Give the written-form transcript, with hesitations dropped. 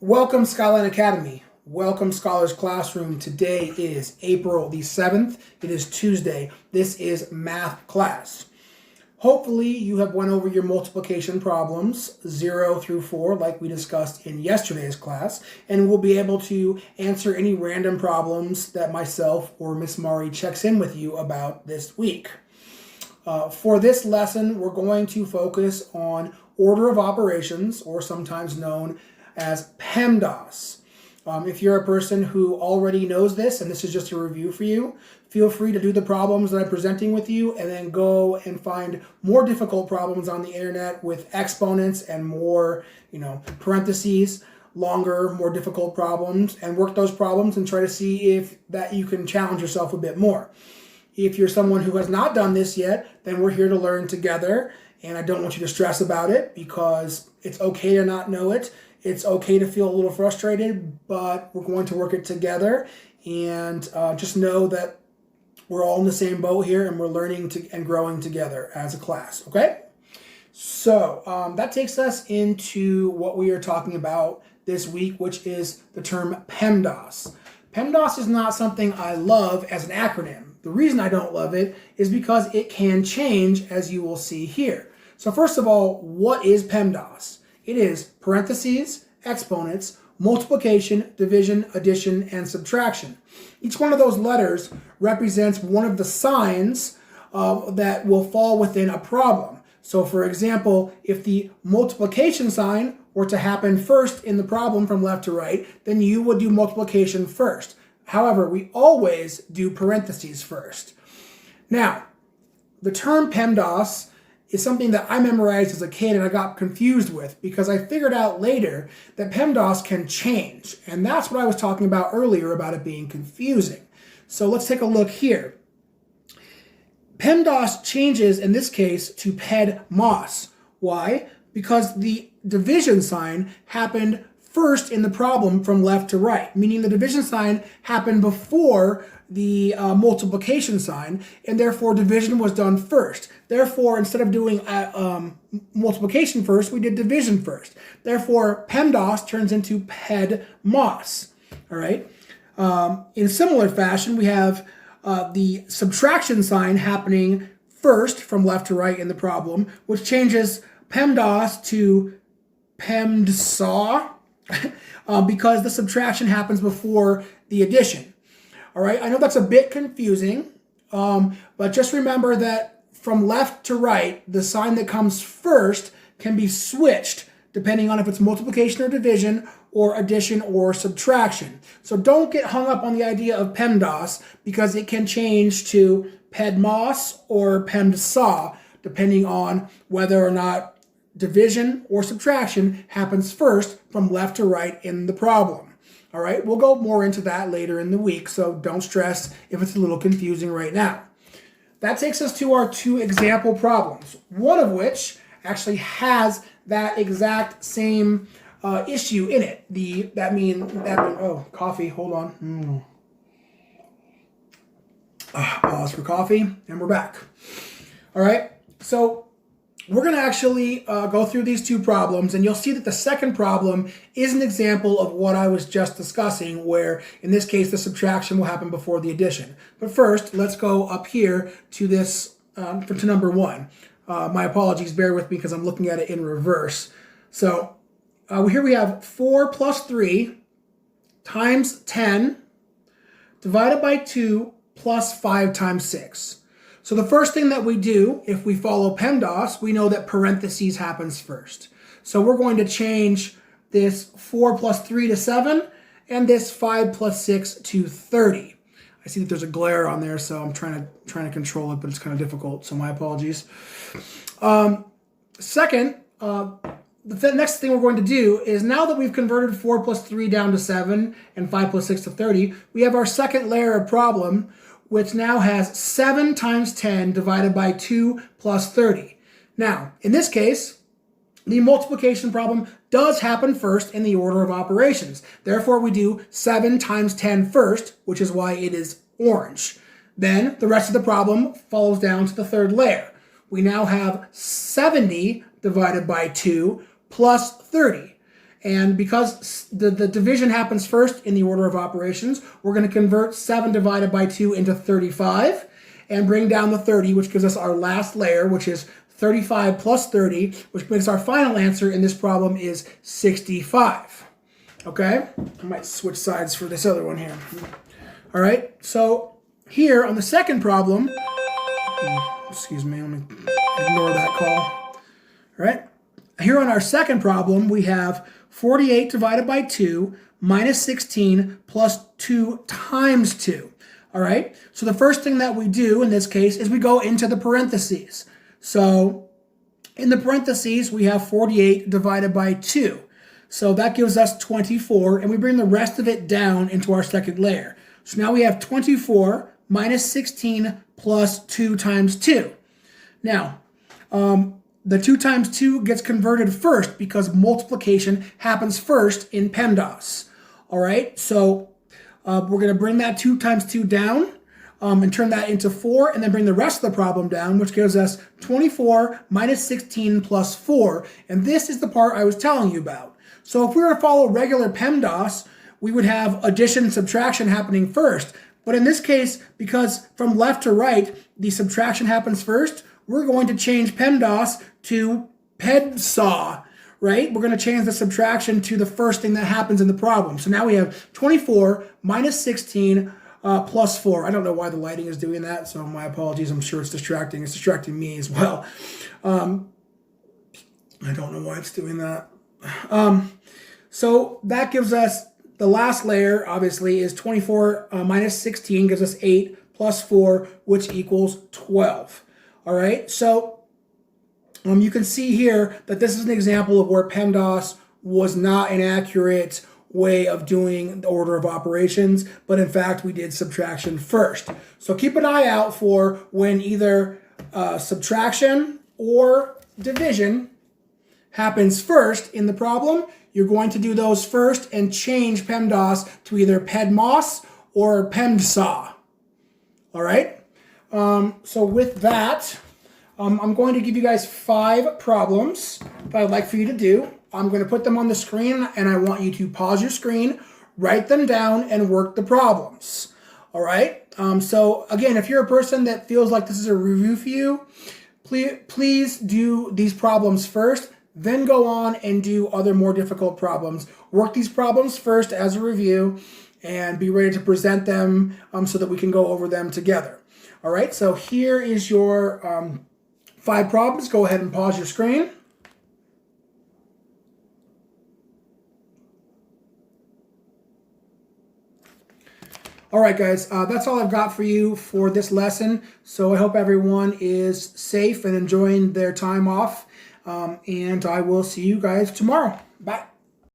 Welcome, Skyline Academy. Welcome, Scholars Classroom. Today is April the 7th. It is Tuesday. This is math class. Hopefully, you have went over your multiplication problems 0 through 4 like we discussed in yesterday's class, and we'll be able to answer any random problems that myself or Miss Mari checks in with you about this week. For this lesson, we're going to focus on order of operations, or sometimes known as PEMDAS. If you're a person who already knows this, and this is just a review for you, feel free to do the problems that I'm presenting with you and then go and find more difficult problems on the internet with exponents and more, parentheses, longer, more difficult problems, and work those problems and try to see if that you can challenge yourself a bit more. If you're someone who has not done this yet, then we're here to learn together, and I don't want you to stress about it because it's okay to not know it. It's okay to feel a little frustrated, but we're going to work it together, and just know that we're all in the same boat here and we're learning and growing together as a class, okay? So that takes us into what we are talking about this week, which is the term PEMDAS. PEMDAS is not something I love as an acronym. The reason I don't love it is because it can change, as you will see here. So first of all, what is PEMDAS? It is parentheses, exponents, multiplication, division, addition, and subtraction. Each one of those letters represents one of the signs that will fall within a problem. So for example, if the multiplication sign were to happen first in the problem from left to right, then you would do multiplication first. However, we always do parentheses first. Now, the term PEMDAS is something that I memorized as a kid and I got confused with because I figured out later that PEMDAS can change. And that's what I was talking about earlier about it being confusing. So let's take a look here. PEMDAS changes in this case to PEDMOS. Why? Because the division sign happened first in the problem from left to right, meaning the division sign happened before the multiplication sign, and therefore division was done first. Therefore, instead of doing multiplication first, we did division first. Therefore, PEMDAS turns into PEDMOS. All right. In similar fashion, we have the subtraction sign happening first from left to right in the problem, which changes PEMDAS to PEMDSA because the subtraction happens before the addition. All right, I know that's a bit confusing, but just remember that from left to right, the sign that comes first can be switched depending on if it's multiplication or division or addition or subtraction. So don't get hung up on the idea of PEMDAS because it can change to PEDMOS or PEMDSA depending on whether or not division or subtraction happens first from left to right in the problem. All right, we'll go more into that later in the week, so don't stress if it's a little confusing right now. That takes us to our two example problems, one of which actually has that exact same issue in it. Oh, coffee, hold on. Pause for coffee, and we're back. All right, so we're going to actually go through these two problems, and you'll see that the second problem is an example of what I was just discussing, where in this case the subtraction will happen before the addition. But first, let's go up here to this, to number one. My apologies, bear with me because I'm looking at it in reverse. So here we have 4 plus 3 times 10 divided by 2 plus 5 times 6. So the first thing that we do, if we follow PEMDAS, we know that parentheses happens first. So we're going to change this 4 plus 3 to 7 and this 5 plus 6 to 30. I see that there's a glare on there, so I'm trying to control it, but it's kind of difficult, so my apologies. Second, the next thing we're going to do is now that we've converted 4 plus 3 down to 7 and 5 plus 6 to 30, we have our second layer of problem, which now has 7 times 10 divided by 2 plus 30. Now, in this case, the multiplication problem does happen first in the order of operations. Therefore, we do 7 times 10 first, which is why it is orange. Then, the rest of the problem falls down to the third layer. We now have 70 divided by 2 plus 30. And because the division happens first in the order of operations, we're going to convert 7 divided by 2 into 35 and bring down the 30, which gives us our last layer, which is 35 plus 30, which makes our final answer in this problem is 65. Okay? I might switch sides for this other one here. All right, so here on the second problem, excuse me, let me ignore that call. All right, here on our second problem, we have 48 divided by 2 minus 16 plus 2 times 2. All right, so the first thing that we do in this case is we go into the parentheses. So in the parentheses, we have 48 divided by 2. So that gives us 24, and we bring the rest of it down into our second layer. So now we have 24 minus 16 plus 2 times 2. Now, the 2 times 2 gets converted first because multiplication happens first in PEMDAS. All right, so we're going to bring that 2 times 2 down and turn that into 4, and then bring the rest of the problem down, which gives us 24 minus 16 plus 4. And this is the part I was telling you about. So if we were to follow regular PEMDAS, we would have addition and subtraction happening first. But in this case, because from left to right, the subtraction happens first, we're going to change PEMDAS to PEDSAW, right? We're going to change the subtraction to the first thing that happens in the problem. So now we have 24 minus 16 plus 4. I don't know why the lighting is doing that, so my apologies. I'm sure it's distracting. It's distracting me as well. I don't know why it's doing that. So that gives us the last layer, obviously, is 24 minus 16 gives us 8 plus 4, which equals 12. All right, so you can see here that this is an example of where PEMDAS was not an accurate way of doing the order of operations, but in fact, we did subtraction first. So keep an eye out for when either subtraction or division happens first in the problem. You're going to do those first and change PEMDAS to either PEDMOS or PEMDSAW. All right? So with that, I'm going to give you guys 5 problems that I'd like for you to do. I'm going to put them on the screen, and I want you to pause your screen, write them down, and work the problems. All right? So again, if you're a person that feels like this is a review for you, please do these problems first. Then go on and do other more difficult problems. Work these problems first as a review and be ready to present them so that we can go over them together. All right, so here is your 5 problems. Go ahead and pause your screen. All right, guys, that's all I've got for you for this lesson. So I hope everyone is safe and enjoying their time off. And I will see you guys tomorrow. Bye.